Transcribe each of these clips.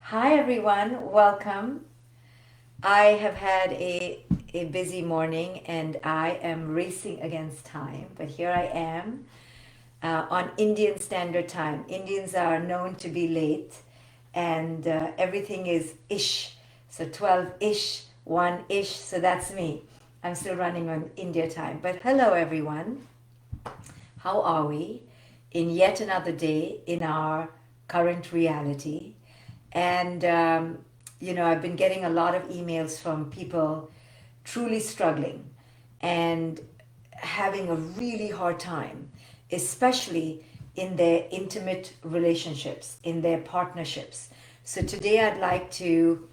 Hi everyone, welcome. I have had a busy morning and I am racing against time, but here I am on Indian Standard Time. Indians are known to be late and everything is ish. So 12-ish, 1-ish, so that's me. I'm still running on India time. But hello everyone, how are we? In yet another day in our current reality. And, I've been getting a lot of emails from people truly struggling and having a really hard time, especially in their intimate relationships, in their partnerships. So today I'd like to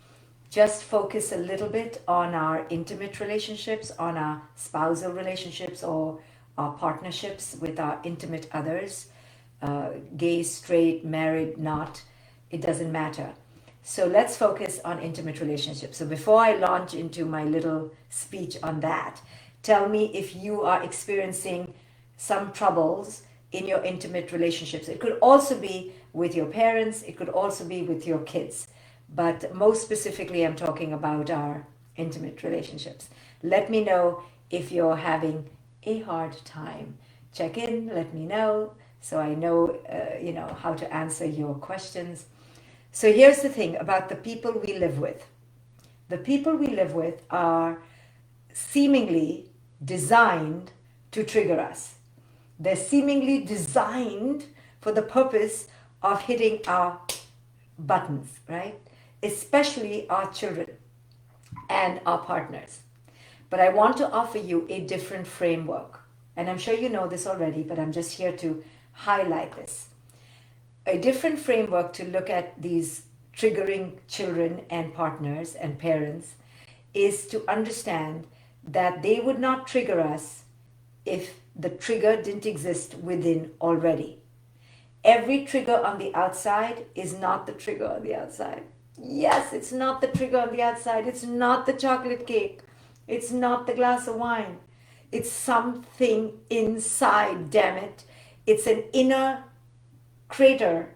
just focus a little bit on our intimate relationships, on our spousal relationships, or our partnerships with our intimate others, gay, straight, married, not, it doesn't matter. So let's focus on intimate relationships. So before I launch into my little speech on that, tell me if you are experiencing some troubles in your intimate relationships. It could also be with your parents, it could also be with your kids. But most specifically, I'm talking about our intimate relationships. Let me know if you're having a hard time. Check in, let me know so I know, how to answer your questions. So here's the thing about the people we live with. The people we live with are seemingly designed to trigger us. They're seemingly designed for the purpose of hitting our buttons, right? Especially our children and our partners. But I want to offer you a different framework. And I'm sure you know this already, but I'm just here to highlight this. A different framework to look at these triggering children and partners and parents is to understand that they would not trigger us if the trigger didn't exist within already. Every trigger on the outside is not the trigger on the outside. Yes, it's not the trigger on the outside. It's not the chocolate cake. It's not the glass of wine. It's something inside, damn it. It's an inner crater,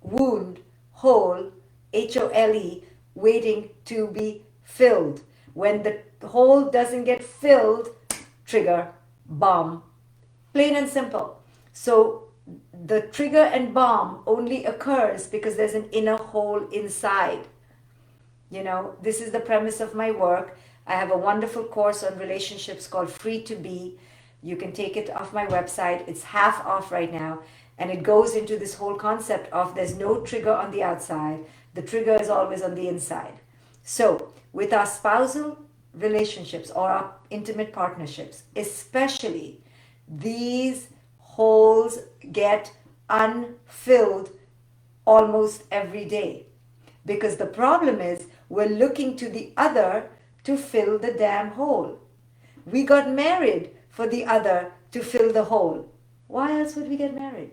wound, hole, HOLE, waiting to be filled. When the hole doesn't get filled, trigger, bomb. Plain and simple. So the trigger and bomb only occurs because there's an inner hole inside. This is the premise of my work. I have a wonderful course on relationships called Free to Be. You can take it off my website. It's half off right now. And it goes into this whole concept of there's no trigger on the outside. The trigger is always on the inside. So with our spousal relationships or our intimate partnerships, especially, these holes get unfilled almost every day. Because the problem is we're looking to the other to fill the damn hole. We got married for the other to fill the hole. Why else would we get married?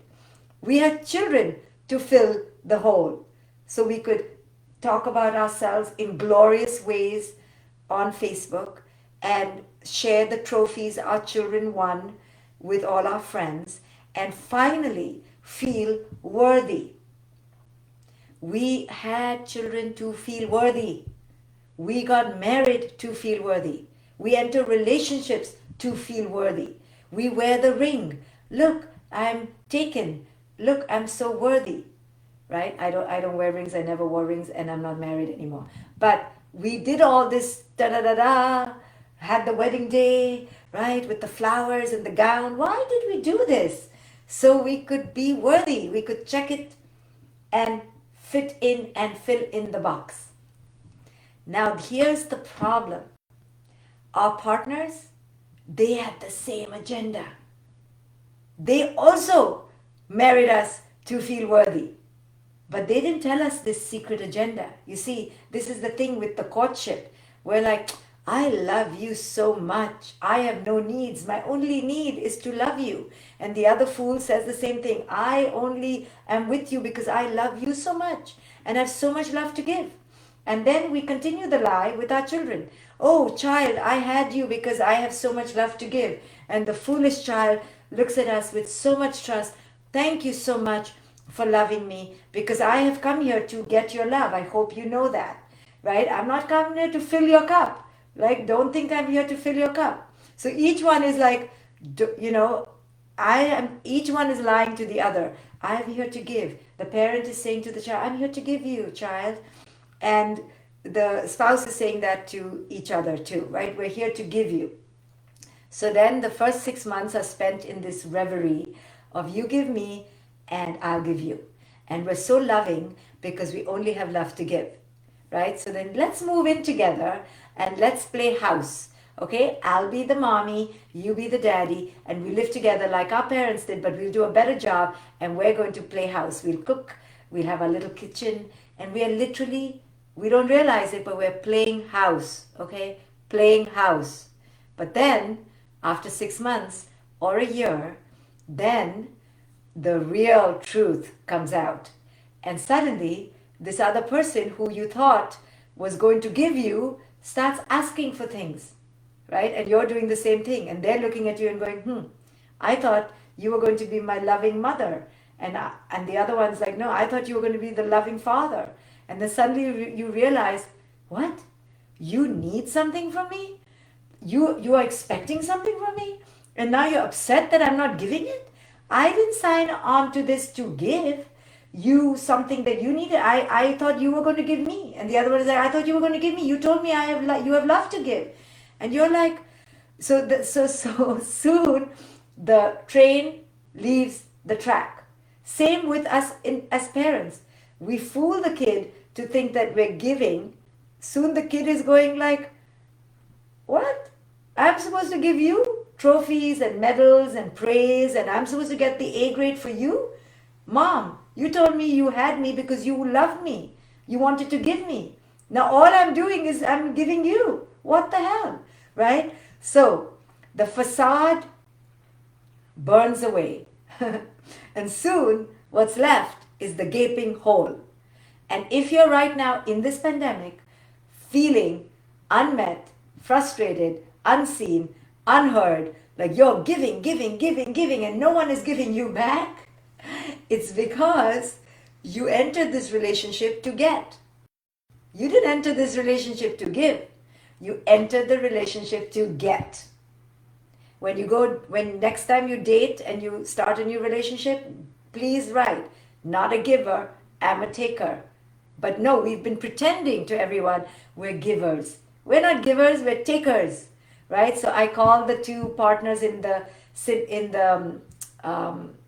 We had children to fill the hole. So we could talk about ourselves in glorious ways on Facebook and share the trophies our children won with all our friends and finally feel worthy. We had children to feel worthy. We got married to feel worthy. We enter relationships to feel worthy. We wear the ring. Look, I'm taken. Look, I'm so worthy. Right? I don't wear rings. I never wore rings and I'm not married anymore. But we did all this da da da da, had the wedding day, right, with the flowers and the gown. Why did we do this? So we could be worthy. We could check it and fit in and fill in the box. Now, here's the problem. Our partners, they had the same agenda. They also married us to feel worthy. But they didn't tell us this secret agenda. You see, this is the thing with the courtship. We're like, I love you so much. I have no needs. My only need is to love you. And the other fool says the same thing. I only am with you because I love you so much and have so much love to give. And then we continue the lie with our children. Oh, child, I had you because I have so much love to give. And the foolish child looks at us with so much trust. Thank you so much. for loving me, because I have come here to get your love. I hope you know that, right? I'm not coming here to fill your cup. Like, don't think I'm here to fill your cup. So each one is like, you know, each one is lying to the other. I am here to give. The parent is saying to the child, I'm here to give you, child. And the spouse is saying that to each other too, right? We're here to give you. So then the first 6 months are spent in this reverie of you give me and I'll give you. And we're so loving because we only have love to give, right? So then let's move in together and let's play house. Okay, I'll be the mommy, you be the daddy, and we live together like our parents did, but we'll do a better job and we're going to play house. We'll cook, we'll have a little kitchen, and we are literally, we don't realize it, but we're playing house, okay? Playing house. But then, after 6 months or a year, then the real truth comes out. And suddenly, this other person who you thought was going to give you starts asking for things, right? And you're doing the same thing. And they're looking at you and going, I thought you were going to be my loving mother. And the other one's like, no, I thought you were going to be the loving father. And then suddenly you realize, what? You need something from me? You are expecting something from me? And now you're upset that I'm not giving it? I didn't sign on to this to give you something that you needed. I thought you were going to give me. And the other one is like, I thought you were going to give me. You told me you have love to give. And you're like, so soon the train leaves the track. Same with us as parents. We fool the kid to think that we're giving. Soon the kid is going like, what? I'm supposed to give you trophies and medals and praise, and I'm supposed to get the A grade for you? Mom, you told me you had me because you loved me. You wanted to give me. Now all I'm doing is I'm giving you. What the hell? Right? So the facade burns away. And soon what's left is the gaping hole. And if you're right now in this pandemic feeling unmet, frustrated, unseen, unheard, like you're giving, and no one is giving you back, it's because you entered this relationship to get. You didn't enter this relationship to give. You entered the relationship to get. When next time you date and you start a new relationship, please write, not a giver, I'm a taker. But no, we've been pretending to everyone we're givers. We're not givers, we're takers, right? So I call the two partners in the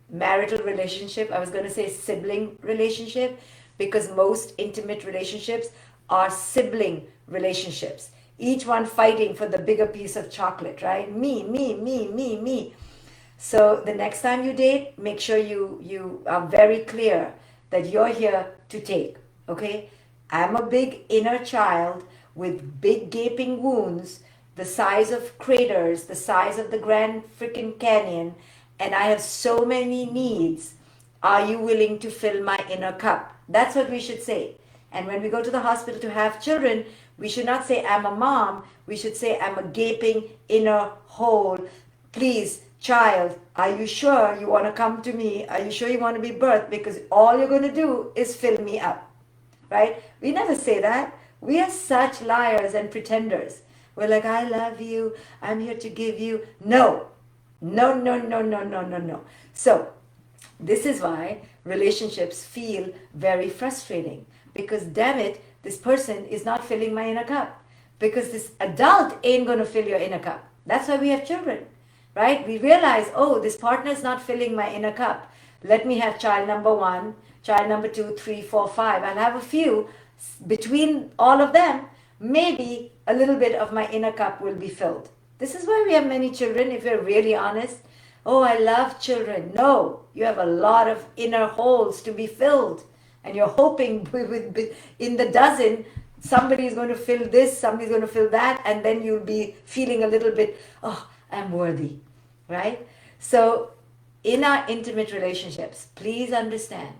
marital relationship, I was going to say sibling relationship, because most intimate relationships are sibling relationships. Each one fighting for the bigger piece of chocolate, right? Me. So the next time you date, make sure you are very clear that you're here to take, okay? I'm a big inner child with big gaping wounds, the size of craters, the size of the Grand freaking Canyon, and I have so many needs. Are you willing to fill my inner cup? That's what we should say. And when we go to the hospital to have children, we should not say, I'm a mom. We should say, I'm a gaping inner hole. Please, child, are you sure you want to come to me? Are you sure you want to be birthed? Because all you're going to do is fill me up, right? We never say that. We are such liars and pretenders. We're like, I love you. I'm here to give you. No. So this is why relationships feel very frustrating, because damn it, this person is not filling my inner cup, because this adult ain't going to fill your inner cup. That's why we have children, right? We realize, oh, this partner is not filling my inner cup. Let me have child number 1, child number 2, 3, 4, 5. I'll have a few. Between all of them, maybe a little bit of my inner cup will be filled. This is why we have many children, if you're really honest. Oh, I love children. No, you have a lot of inner holes to be filled. And you're hoping in the dozen, somebody is going to fill this, somebody's going to fill that, and then you'll be feeling a little bit, oh, I'm worthy, right? So in our intimate relationships, please understand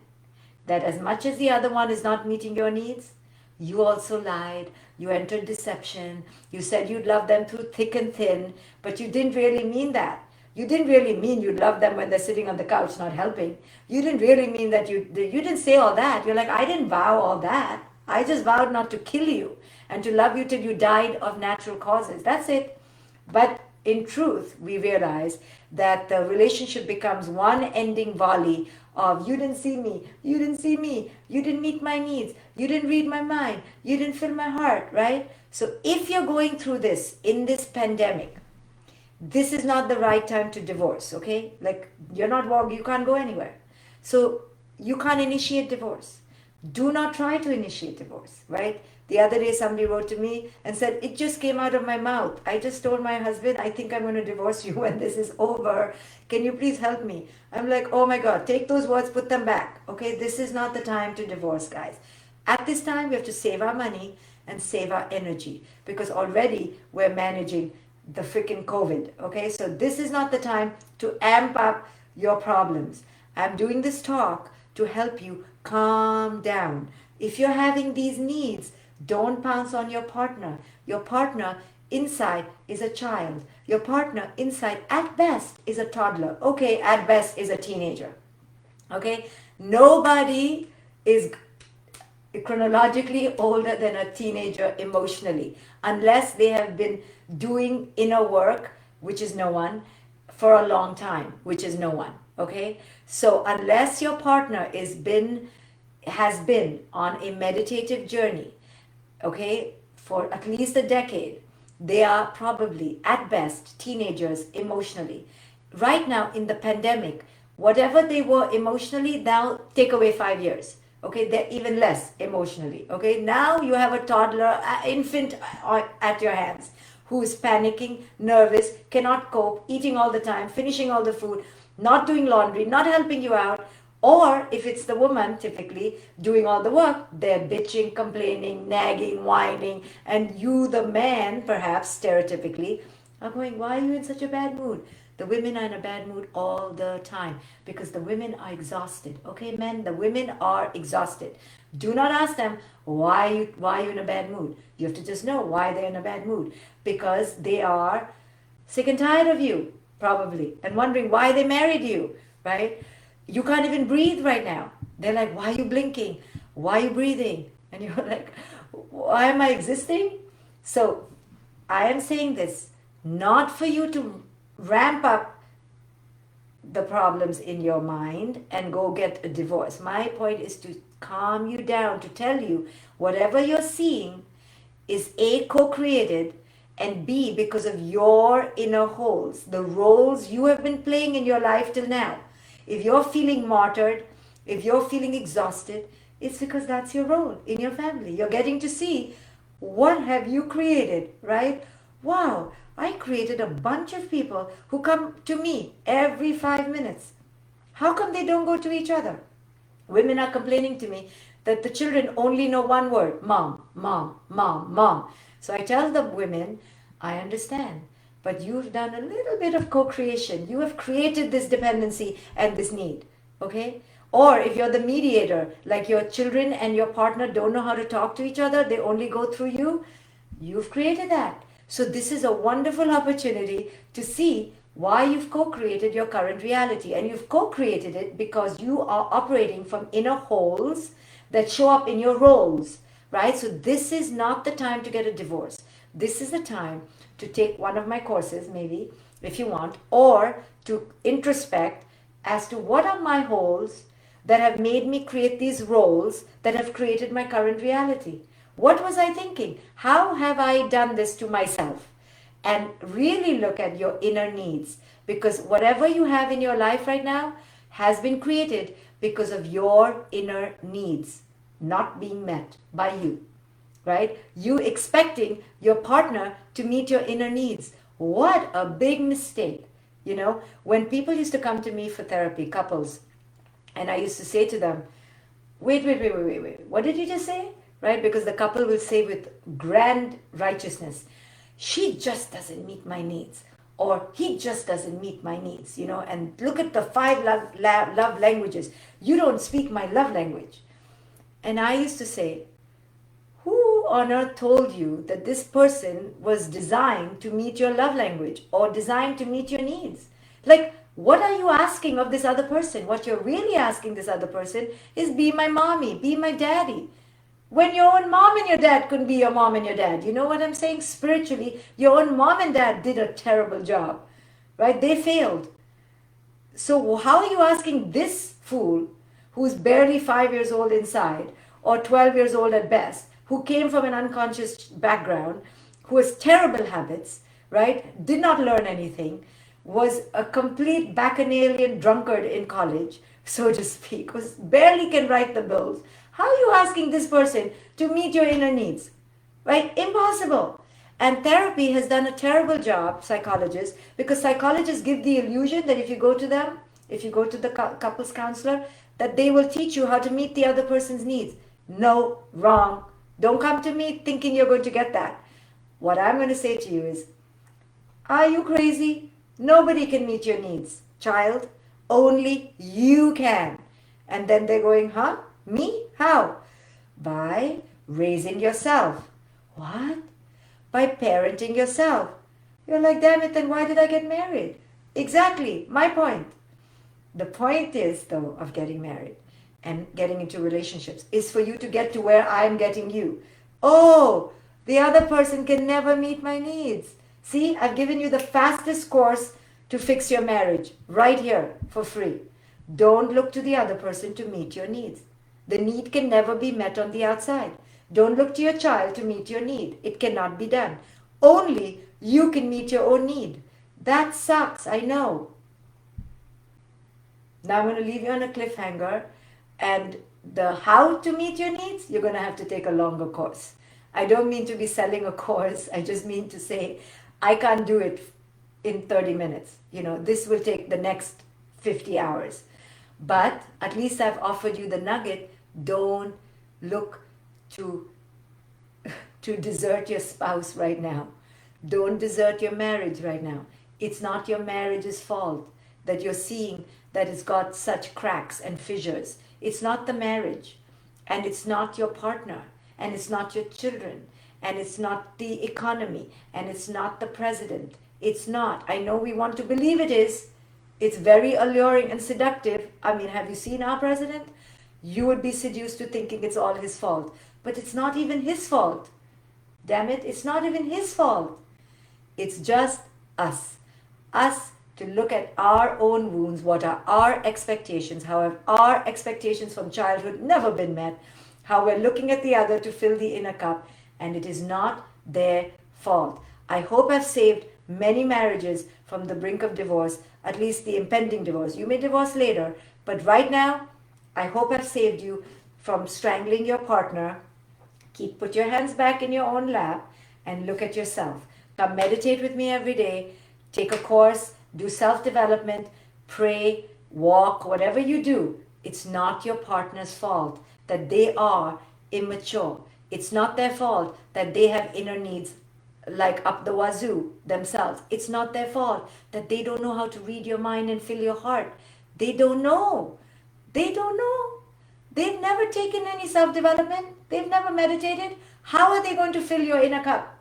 that as much as the other one is not meeting your needs, you also lied, you entered deception, you said you'd love them through thick and thin, but you didn't really mean that. You didn't really mean you love them when they're sitting on the couch not helping. You didn't really mean that you didn't say all that. You're like, I didn't vow all that. I just vowed not to kill you and to love you till you died of natural causes. That's it. But in truth, we realize that the relationship becomes one ending volley of you didn't see me, you didn't see me, you didn't meet my needs, you didn't read my mind, you didn't fill my heart, right? So if you're going through this in this pandemic, this is not the right time to divorce, okay? Like you can't go anywhere. So you can't initiate divorce. Do not try to initiate divorce, right? The other day somebody wrote to me and said, it just came out of my mouth. I just told my husband, I think I'm going to divorce you when this is over. Can you please help me? I'm like, oh my God, take those words, put them back. Okay, this is not the time to divorce, guys. At this time, we have to save our money and save our energy because already we're managing the freaking COVID. Okay, so this is not the time to amp up your problems. I'm doing this talk to help you calm down. If you're having these needs, don't pounce on your partner. Your partner inside is a child. Your partner inside at best is a toddler. Okay, at best is a teenager. Okay, nobody is chronologically older than a teenager emotionally, unless they have been doing inner work, which is no one, for a long time, which is no one. Okay, so unless your partner has been on a meditative journey, okay, for at least a decade, they are probably at best teenagers emotionally. Right now in the pandemic, whatever they were emotionally, now take away 5 years. Okay, they're even less emotionally. Okay, now you have a toddler, infant at your hands who is panicking, nervous, cannot cope, eating all the time, finishing all the food, not doing laundry, not helping you out. Or if it's the woman typically doing all the work, they're bitching, complaining, nagging, whining, and you, the man, perhaps stereotypically, are going, why are you in such a bad mood? The women are in a bad mood all the time because the women are exhausted. Okay, men, the women are exhausted. Do not ask them why are you in a bad mood. You have to just know why they're in a bad mood because they are sick and tired of you, probably, and wondering why they married you, right? You can't even breathe right now. They're like, why are you blinking? Why are you breathing? And you're like, why am I existing? So I am saying this not for you to ramp up the problems in your mind and go get a divorce. My point is to calm you down, to tell you whatever you're seeing is A, co-created, and B, because of your inner holes, the roles you have been playing in your life till now. If you're feeling martyred, if you're feeling exhausted, it's because that's your role in your family. You're getting to see what have you created, right? Wow, I created a bunch of people who come to me every 5 minutes. How come they don't go to each other? Women are complaining to me that the children only know one word, mom, mom, mom, mom. So I tell the women, I understand, but you've done a little bit of co-creation. You have created this dependency and this need, okay? Or if you're the mediator, like your children and your partner don't know how to talk to each other, they only go through you, you've created that. So this is a wonderful opportunity to see why you've co-created your current reality. And you've co-created it because you are operating from inner holes that show up in your roles, right? So this is not the time to get a divorce. This is the time to take one of my courses, maybe, if you want, or to introspect as to what are my holes that have made me create these roles that have created my current reality. What was I thinking? How have I done this to myself? And really look at your inner needs, because whatever you have in your life right now has been created because of your inner needs not being met by you, right? You expecting your partner to meet your inner needs. What a big mistake. You know, when people used to come to me for therapy, couples, and I used to say to them, wait, what did you just say? Right? Because the couple will say with grand righteousness, she just doesn't meet my needs, or he just doesn't meet my needs, you know, and look at the five love languages. You don't speak my love language. And I used to say, who on earth told you that this person was designed to meet your love language or designed to meet your needs? Like, what are you asking of this other person? What you're really asking this other person is, be my mommy, be my daddy. When your own mom and your dad couldn't be your mom and your dad. You know what I'm saying? Spiritually, your own mom and dad did a terrible job, right? They failed. So how are you asking this fool, who's barely 5 years old inside, or 12 years old at best, who came from an unconscious background, who has terrible habits, right? Did not learn anything, was a complete bacchanalian drunkard in college, so to speak, was barely can write the bills. How are you asking this person to meet your inner needs? Right? Impossible. And therapy has done a terrible job, psychologists, because psychologists give the illusion that if you go to them, if you go to the couples counselor, that they will teach you how to meet the other person's needs. No, wrong. Don't come to me thinking you're going to get that. What I'm going to say to you is, are you crazy? Nobody can meet your needs, child. Only you can. And then they're going, huh? Me? How? By raising yourself. What? By parenting yourself. You're like, damn it, then why did I get married? Exactly, my point. The point is, though, of getting married and getting into relationships is for you to get to where I'm getting you. Oh, the other person can never meet my needs. See, I've given you the fastest course to fix your marriage right here for free. Don't look to the other person to meet your needs. The need can never be met on the outside. Don't look to your child to meet your need. It cannot be done. Only you can meet your own need. That sucks, I know. Now I'm going to leave you on a cliffhanger, and the how to meet your needs, you're going to have to take a longer course. I don't mean to be selling a course. I just mean to say, I can't do it in 30 minutes. This will take the next 50 hours. But at least I've offered you the nugget. Don't look to desert your spouse right now. Don't desert your marriage right now. It's not your marriage's fault that you're seeing that it's got such cracks and fissures. It's not the marriage, and it's not your partner, and it's not your children, and it's not the economy, and it's not the president. It's not. I know we want to believe it is. It's very alluring and seductive. I mean, have you seen our president? You would be seduced to thinking it's all his fault. But it's not even his fault. Damn it, it's not even his fault. It's just us. Us to look at our own wounds, what are our expectations, how have our expectations from childhood never been met, how we're looking at the other to fill the inner cup, and it is not their fault. I hope I've saved many marriages from the brink of divorce, at least the impending divorce. You may divorce later, but right now, I hope I've saved you from strangling your partner. Put your hands back in your own lap and look at yourself. Come meditate with me every day. Take a course, do self-development, pray, walk, whatever you do. It's not your partner's fault that they are immature. It's not their fault that they have inner needs like up the wazoo themselves. It's not their fault that they don't know how to read your mind and fill your heart. They don't know. They don't know. They've never taken any self-development. They've never meditated. How are they going to fill your inner cup?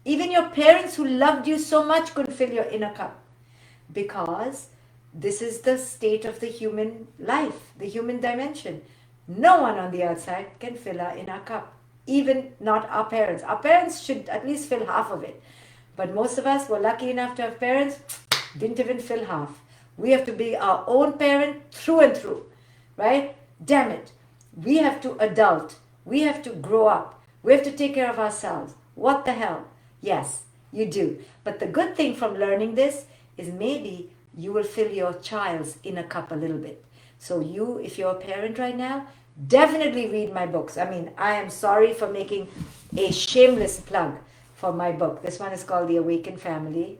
Even your parents who loved you so much couldn't fill your inner cup. Because this is the state of the human life, the human dimension. No one on the outside can fill our inner cup. Even not our parents. Our parents should at least fill half of it. But most of us were lucky enough to have parents, didn't even fill half. We have to be our own parent through and through, right? Damn it. We have to adult. We have to grow up. We have to take care of ourselves. What the hell? Yes, you do. But the good thing from learning this is maybe you will fill your child's inner cup a little bit. So you, if you're a parent right now, definitely read my books. I mean, I am sorry for making a shameless plug for my book. This one is called The Awakened Family.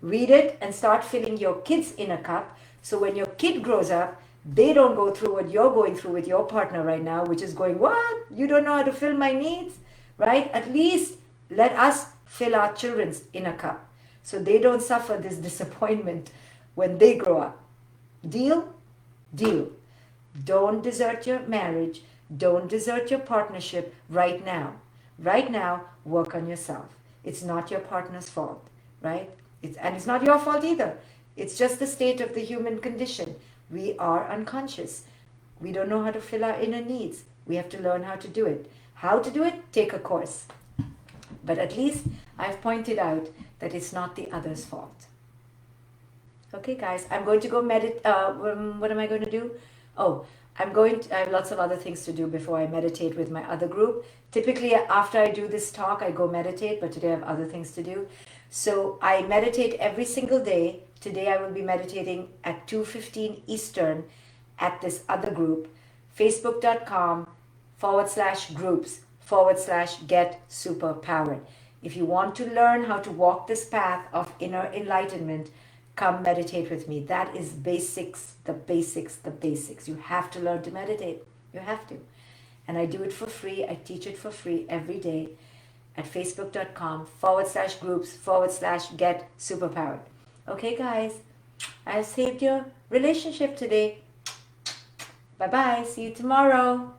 Read it and start filling your kid's inner cup. So when your kid grows up, they don't go through what you're going through with your partner right now, which is going, what? You don't know how to fill my needs? Right? At least let us fill our children's inner cup so they don't suffer this disappointment when they grow up. Deal? Deal. Don't desert your marriage. Don't desert your partnership right now. Right now, work on yourself. It's not your partner's fault, right? And it's not your fault either. It's just the state of the human condition. We are unconscious. We don't know how to fill our inner needs. We have to learn how to do it. How to do it? Take a course. But at least I've pointed out that it's not the other's fault. Okay, guys, I'm going to go meditate. What am I going to do? Oh, I have lots of other things to do before I meditate with my other group. Typically, after I do this talk, I go meditate, but today I have other things to do. So I meditate every single day. Today I will be meditating at 2:15 Eastern at this other group, facebook.com/groups/get superpowered. If you want to learn how to walk this path of inner enlightenment, come meditate with me. That is basics, the basics, the basics. You have to learn to meditate. You have to. And I do it for free. I teach it for free every day at facebook.com/groups/get superpowered. Okay, guys, I saved your relationship today. Bye-bye. See you tomorrow.